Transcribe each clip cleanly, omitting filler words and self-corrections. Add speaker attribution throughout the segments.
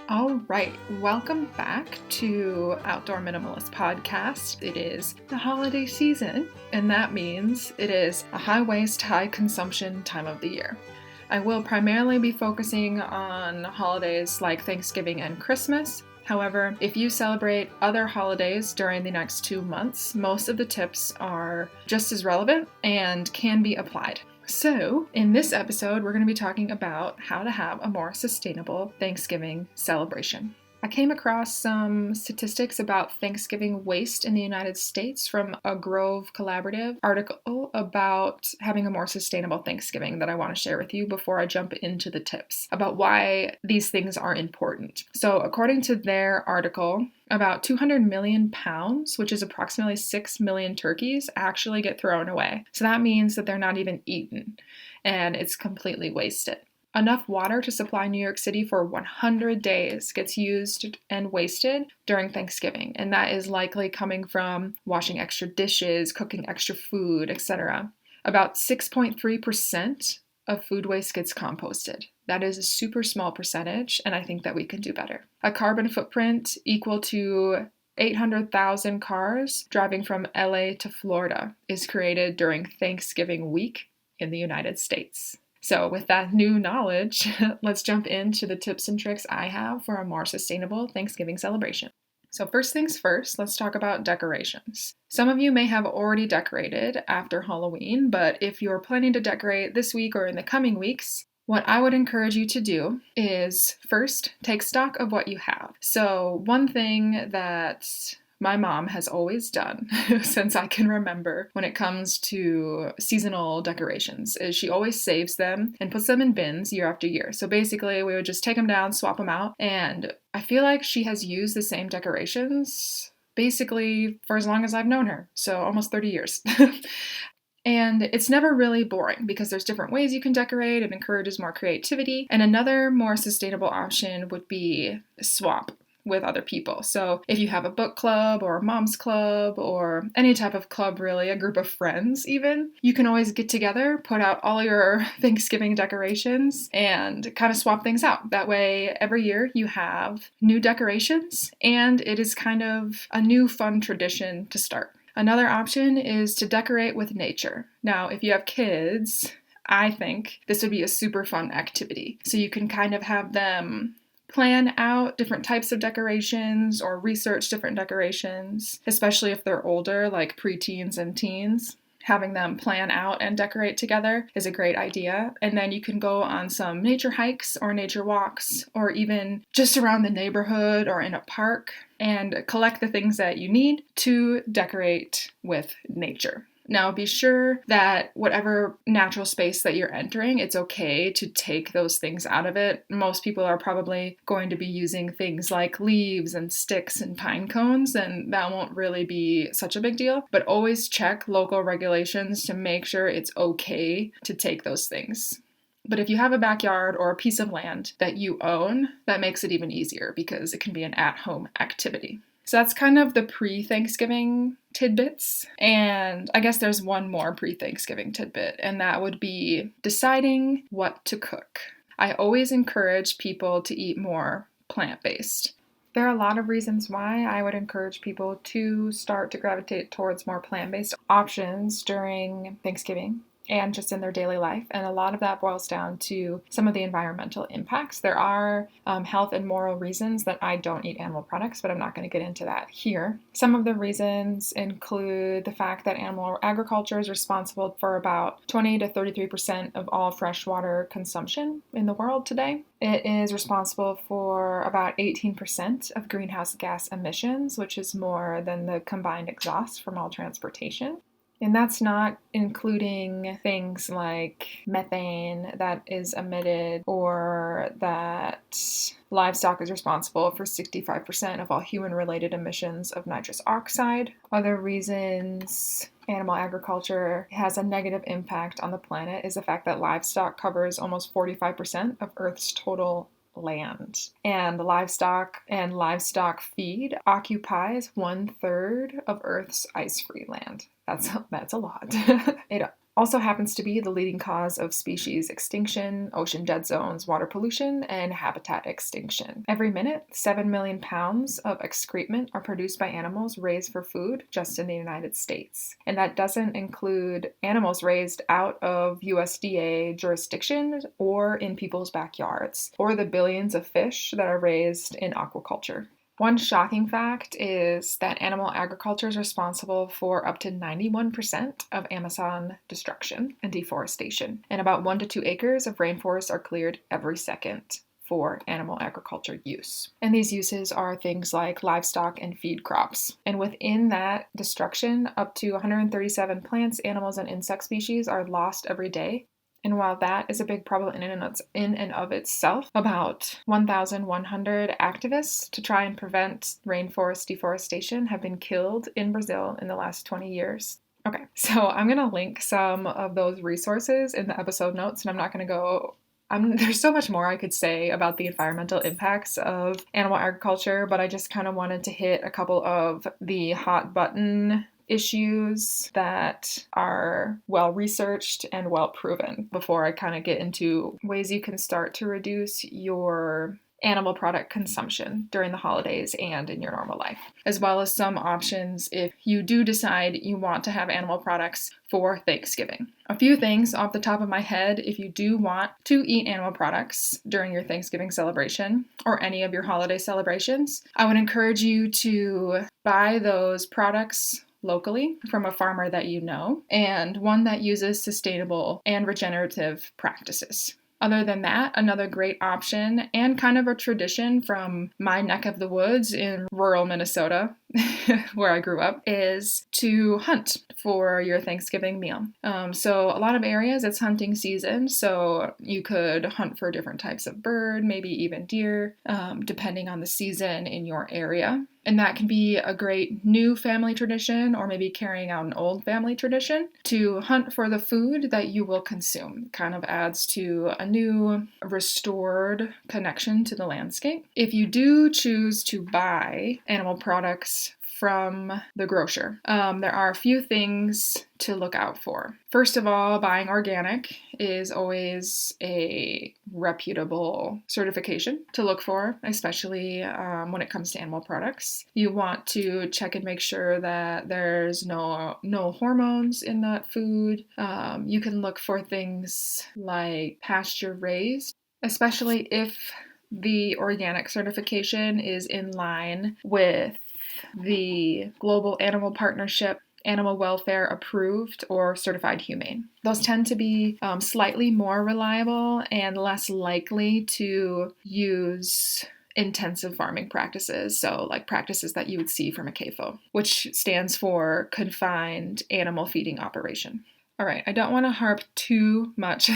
Speaker 1: All right, welcome back to Outdoor Minimalist Podcast. It is the holiday season, and that means it is a high waste, high consumption time of the year. I will primarily be focusing on holidays like Thanksgiving and Christmas. However, if you celebrate other holidays during the next 2 months, most of the tips are just as relevant and can be applied. So, in this episode, we're going to be talking about how to have a more sustainable Thanksgiving celebration. I came across some statistics about Thanksgiving waste in the United States from a Grove Collaborative article about having a more sustainable Thanksgiving that I want to share with you before I jump into the tips about why these things are important. So, according to their article, about 200 million pounds, which is approximately 6 million turkeys, actually get thrown away. So that means that they're not even eaten, and it's completely wasted. Enough water to supply New York City for 100 days gets used and wasted during Thanksgiving, and that is likely coming from washing extra dishes, cooking extra food, etc. About 6.3% of food waste gets composted. That is a super small percentage, and I think that we can do better. A carbon footprint equal to 800,000 cars driving from LA to Florida is created during Thanksgiving week in the United States. So with that new knowledge, let's jump into the tips and tricks I have for a more sustainable Thanksgiving celebration. So first things first, let's talk about decorations. Some of you may have already decorated after Halloween, but if you're planning to decorate this week or in the coming weeks, what I would encourage you to do is first take stock of what you have. So one thing that my mom has always done since I can remember when it comes to seasonal decorations is she always saves them and puts them in bins year after year. So basically we would just take them down, swap them out, and I feel like she has used the same decorations basically for as long as I've known her, so almost 30 years. And it's never really boring because there's different ways you can decorate. It encourages more creativity. And another more sustainable option would be swap with other people. So if you have a book club or a mom's club or any type of club, really, a group of friends even, you can always get together, put out all your Thanksgiving decorations and kind of swap things out. That way, every year you have new decorations and it is kind of a new fun tradition to start. Another option is to decorate with nature. Now, if you have kids, I think this would be a super fun activity. So you can kind of have them plan out different types of decorations or research different decorations, especially if they're older, like preteens and teens. Having them plan out and decorate together is a great idea. And then you can go on some nature hikes or nature walks, or even just around the neighborhood or in a park and collect the things that you need to decorate with nature. Now, be sure that whatever natural space that you're entering, it's okay to take those things out of it. Most people are probably going to be using things like leaves and sticks and pine cones, and that won't really be such a big deal. But always check local regulations to make sure it's okay to take those things. But if you have a backyard or a piece of land that you own, that makes it even easier because it can be an at-home activity. So that's kind of the pre-Thanksgiving tidbits. And I guess there's one more pre-Thanksgiving tidbit, and that would be deciding what to cook. I always encourage people to eat more plant-based. There are a lot of reasons why I would encourage people to start to gravitate towards more plant-based options during Thanksgiving and just in their daily life. And a lot of that boils down to some of the environmental impacts. There are health and moral reasons that I don't eat animal products, but I'm not going to get into that here. Some of the reasons include the fact that animal agriculture is responsible for about 20 to 33% of all freshwater consumption in the world today. It is responsible for about 18% of greenhouse gas emissions, which is more than the combined exhaust from all transportation. And that's not including things like methane that is emitted or that livestock is responsible for 65% of all human-related emissions of nitrous oxide. Other reasons animal agriculture has a negative impact on the planet is the fact that livestock covers almost 45% of Earth's total land. And livestock and livestock feed occupies 1/3 of Earth's ice-free land. That's a lot. It Also happens to be the leading cause of species extinction, ocean dead zones, water pollution, and habitat extinction. Every minute, 7 million pounds of excrement are produced by animals raised for food just in the United States. And that doesn't include animals raised out of USDA jurisdiction or in people's backyards, or the billions of fish that are raised in aquaculture. One shocking fact is that animal agriculture is responsible for up to 91% of Amazon destruction and deforestation, and about 1 to 2 acres of rainforest are cleared every second for animal agriculture use. And these uses are things like livestock and feed crops. And within that destruction, up to 137 plants, animals, and insect species are lost every day. And while that is a big problem in and of itself, about 1,100 activists to try and prevent rainforest deforestation have been killed in Brazil in the last 20 years. Okay, so I'm going to link some of those resources in the episode notes, and I'm not going to go... there's so much more I could say about the environmental impacts of animal agriculture, but I just kind of wanted to hit a couple of the hot button issues that are well researched and well proven before I kind of get into ways you can start to reduce your animal product consumption during the holidays and in your normal life, as well as some options if you do decide you want to have animal products for Thanksgiving. A few things off the top of my head: if you do want to eat animal products during your Thanksgiving celebration or any of your holiday celebrations, I would encourage you to buy those products locally from a farmer that you know, and one that uses sustainable and regenerative practices. Other than that, another great option and kind of a tradition from my neck of the woods in rural Minnesota, where I grew up, is to hunt for your Thanksgiving meal. So a lot of areas it's hunting season, so you could hunt for different types of bird, maybe even deer, depending on the season in your area. And that can be a great new family tradition, or maybe carrying out an old family tradition, to hunt for the food that you will consume. Kind of adds to a new, restored connection to the landscape. If you do choose to buy animal products from the grocer, there are a few things to look out for. First of all, buying organic is always a reputable certification to look for, especially when it comes to animal products. You want to check and make sure that there's no hormones in that food. You can look for things like pasture raised, especially if the organic certification is in line with the Global Animal Partnership Animal Welfare Approved or Certified Humane. Those tend to be slightly more reliable and less likely to use intensive farming practices, so like practices that you would see from a CAFO, which stands for Confined Animal Feeding Operation. All right, I don't want to harp too much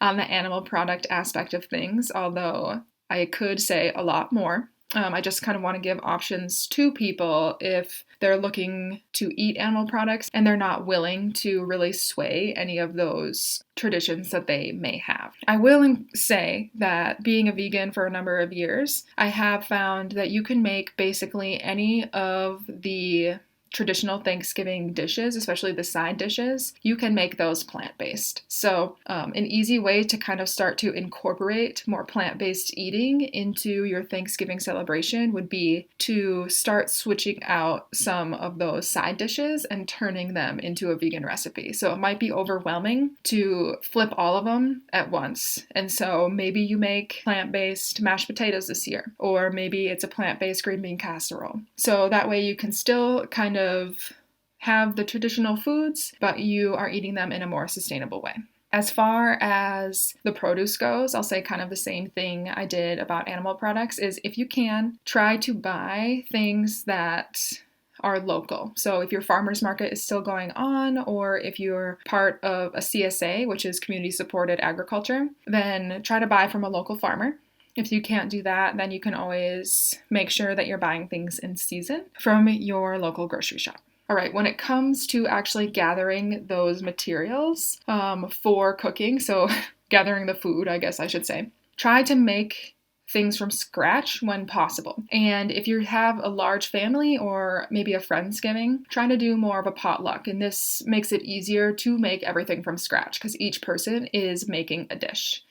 Speaker 1: on the animal product aspect of things, although I could say a lot more. I just kind of want to give options to people if they're looking to eat animal products and they're not willing to really sway any of those traditions that they may have. I will say that being a vegan for a number of years, I have found that you can make basically any of the traditional Thanksgiving dishes, especially the side dishes, you can make those plant-based. So an easy way to kind of start to incorporate more plant-based eating into your Thanksgiving celebration would be to start switching out some of those side dishes and turning them into a vegan recipe. So it might be overwhelming to flip all of them at once. And so maybe you make plant-based mashed potatoes this year, or maybe it's a plant-based green bean casserole. So that way you can still kind of have the traditional foods, but you are eating them in a more sustainable way. As far as the produce goes, I'll say kind of the same thing I did about animal products is if you can, try to buy things that are local. So if your farmer's market is still going on, or if you're part of a CSA, which is community supported agriculture, then try to buy from a local farmer. If you can't do that, then you can always make sure that you're buying things in season from your local grocery shop. All right, when it comes to actually gathering those materials for cooking, so gathering the food, I guess I should say, try to make things from scratch when possible. And if you have a large family or maybe a Friendsgiving, try to do more of a potluck. And this makes it easier to make everything from scratch because each person is making a dish.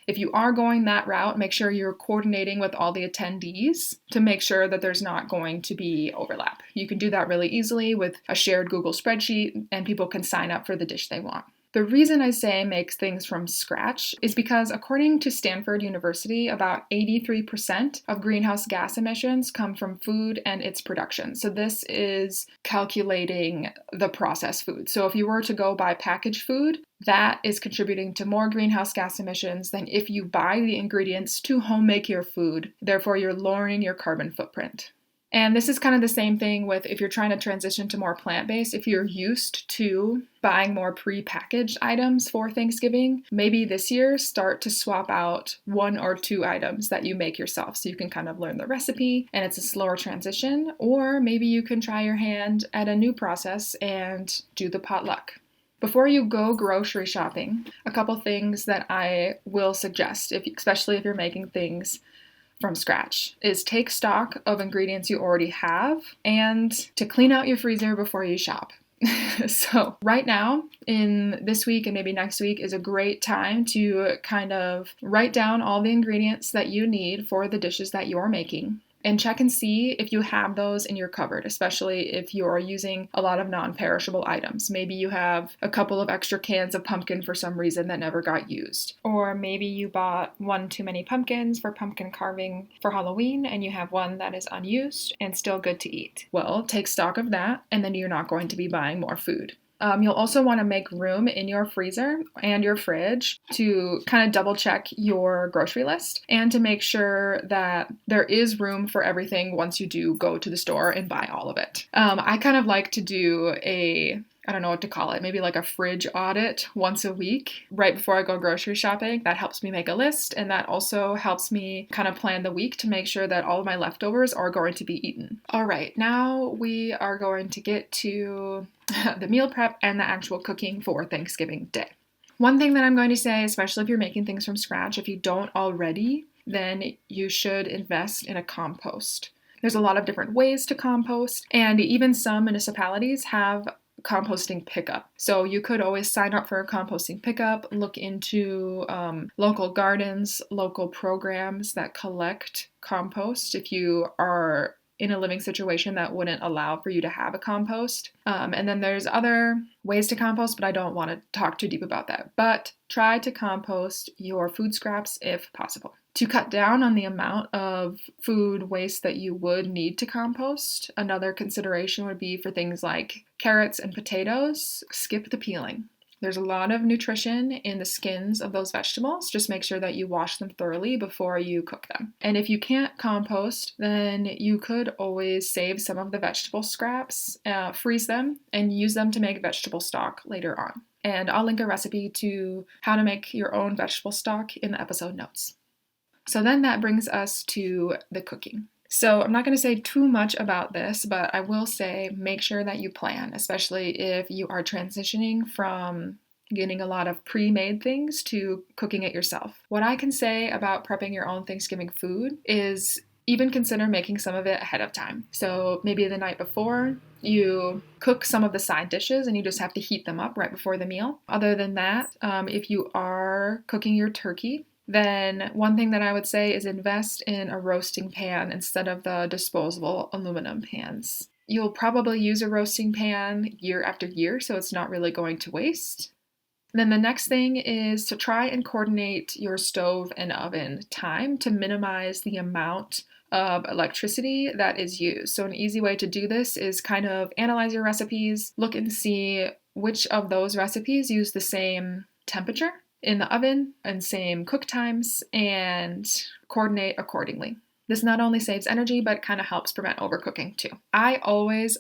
Speaker 1: If you are going that route, make sure you're coordinating with all the attendees to make sure that there's not going to be overlap. You can do that really easily with a shared Google spreadsheet, and people can sign up for the dish they want. The reason I say make things from scratch is because according to Stanford University, about 83% of greenhouse gas emissions come from food and its production. So this is calculating the processed food. So if you were to go buy packaged food, that is contributing to more greenhouse gas emissions than if you buy the ingredients to home make your food. Therefore, you're lowering your carbon footprint. And this is kind of the same thing with if you're trying to transition to more plant-based. If you're used to buying more pre-packaged items for Thanksgiving, maybe this year start to swap out 1 or 2 items that you make yourself so you can kind of learn the recipe and it's a slower transition. Or maybe you can try your hand at a new process and do the potluck. Before you go grocery shopping, a couple things that I will suggest, especially if you're making things from scratch, is take stock of ingredients you already have and to clean out your freezer before you shop. So right now, in this week and maybe next week, is a great time to kind of write down all the ingredients that you need for the dishes that you're making. And check and see if you have those in your cupboard, especially if you're using a lot of non-perishable items. Maybe you have a couple of extra cans of pumpkin for some reason that never got used. Or maybe you bought 1 too many pumpkins for pumpkin carving for Halloween and you have one that is unused and still good to eat. Well, take stock of that and then you're not going to be buying more food. You'll also want to make room in your freezer and your fridge to kind of double check your grocery list and to make sure that there is room for everything once you do go to the store and buy all of it. I kind of like to do I don't know what to call it, maybe like a fridge audit once a week right before I go grocery shopping. That helps me make a list, and that also helps me kind of plan the week to make sure that all of my leftovers are going to be eaten. All right, now we are going to get to the meal prep and the actual cooking for Thanksgiving Day. One thing that I'm going to say, especially if you're making things from scratch, if you don't already, then you should invest in a compost. There's a lot of different ways to compost, and even some municipalities have composting pickup. So you could always sign up for a composting pickup, look into local gardens, local programs that collect compost if you are in a living situation that wouldn't allow for you to have a compost. And then there's other ways to compost, but I don't want to talk too deep about that. But try to compost your food scraps if possible. To cut down on the amount of food waste that you would need to compost, another consideration would be for things like carrots and potatoes, skip the peeling. There's a lot of nutrition in the skins of those vegetables. Just make sure that you wash them thoroughly before you cook them. And if you can't compost, then you could always save some of the vegetable scraps, freeze them, and use them to make vegetable stock later on. And I'll link a recipe to how to make your own vegetable stock in the episode notes. So then that brings us to the cooking. So I'm not going to say too much about this, but I will say make sure that you plan, especially if you are transitioning from getting a lot of pre-made things to cooking it yourself. What I can say about prepping your own Thanksgiving food is even consider making some of it ahead of time. So maybe the night before, you cook some of the side dishes and you just have to heat them up right before the meal. Other than that, if you are cooking your turkey, then one thing that I would say is invest in a roasting pan instead of the disposable aluminum pans. You'll probably use a roasting pan year after year, so it's not really going to waste. Then the next thing is to try and coordinate your stove and oven time to minimize the amount of electricity that is used. So an easy way to do this is kind of analyze your recipes, look and see which of those recipes use the same temperature in the oven and same cook times, and coordinate accordingly. This not only saves energy, but kind of helps prevent overcooking too. I always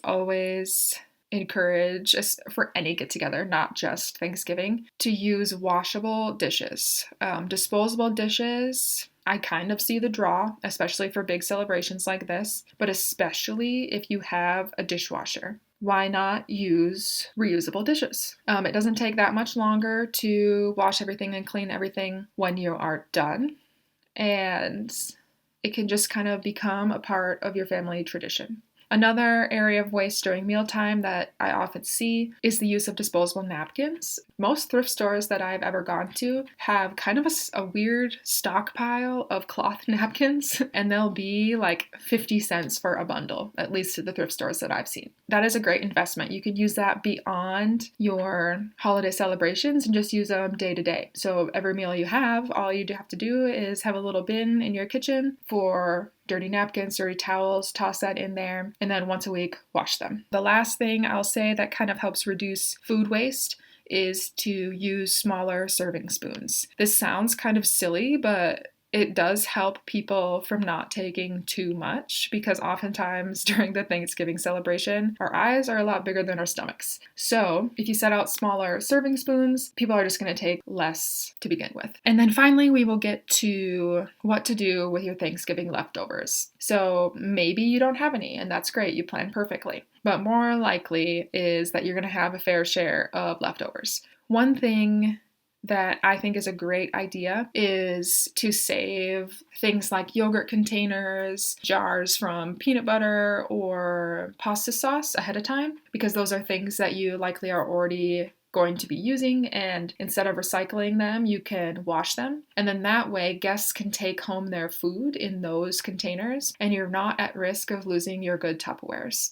Speaker 1: encourage, for any get-together, not just Thanksgiving, to use washable dishes. Disposable dishes, I kind of see the draw, especially for big celebrations like this, but especially if you have a dishwasher. Why not use reusable dishes? It doesn't take that much longer to wash everything and clean everything when you are done. And it can just kind of become a part of your family tradition. Another area of waste during mealtime that I often see is the use of disposable napkins. Most thrift stores that I've ever gone to have kind of a weird stockpile of cloth napkins, and they'll be like 50 cents for a bundle, at least at the thrift stores that I've seen. That is a great investment. You could use that beyond your holiday celebrations and just use them day to day. So every meal you have, all you have to do is have a little bin in your kitchen for dirty napkins, dirty towels, toss that in there, and then once a week, wash them. The last thing I'll say that kind of helps reduce food waste is to use smaller serving spoons. This sounds kind of silly, but it does help people from not taking too much, because oftentimes during the Thanksgiving celebration, our eyes are a lot bigger than our stomachs. So if you set out smaller serving spoons, people are just going to take less to begin with. And then finally, we will get to what to do with your Thanksgiving leftovers. So maybe you don't have any, and that's great, you planned perfectly. But more likely is that you're going to have a fair share of leftovers. One thing that I think is a great idea is to save things like yogurt containers, jars from peanut butter or pasta sauce ahead of time, because those are things that you likely are already going to be using, and instead of recycling them, you can wash them. And then that way, guests can take home their food in those containers, and you're not at risk of losing your good Tupperwares.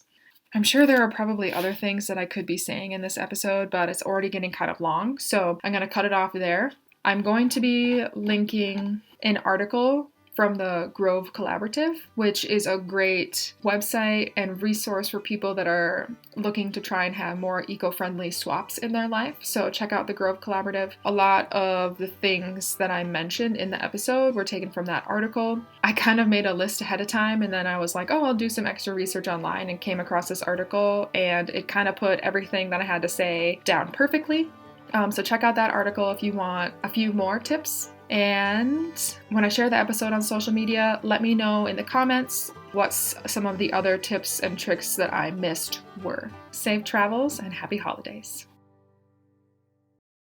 Speaker 1: I'm sure there are probably other things that I could be saying in this episode, but it's already getting kind of long, so I'm going to cut it off there. I'm going to be linking an article from the Grove Collaborative, which is a great website and resource for people that are looking to try and have more eco-friendly swaps in their life. So check out the Grove Collaborative. A lot of the things that I mentioned in the episode were taken from that article. I kind of made a list ahead of time, and then I was like, oh, I'll do some extra research online, and came across this article, and it kind of put everything that I had to say down perfectly. So check out that article if you want a few more tips. And when I share the episode on social media, let me know in the comments what some of the other tips and tricks that I missed were. Safe travels and happy holidays.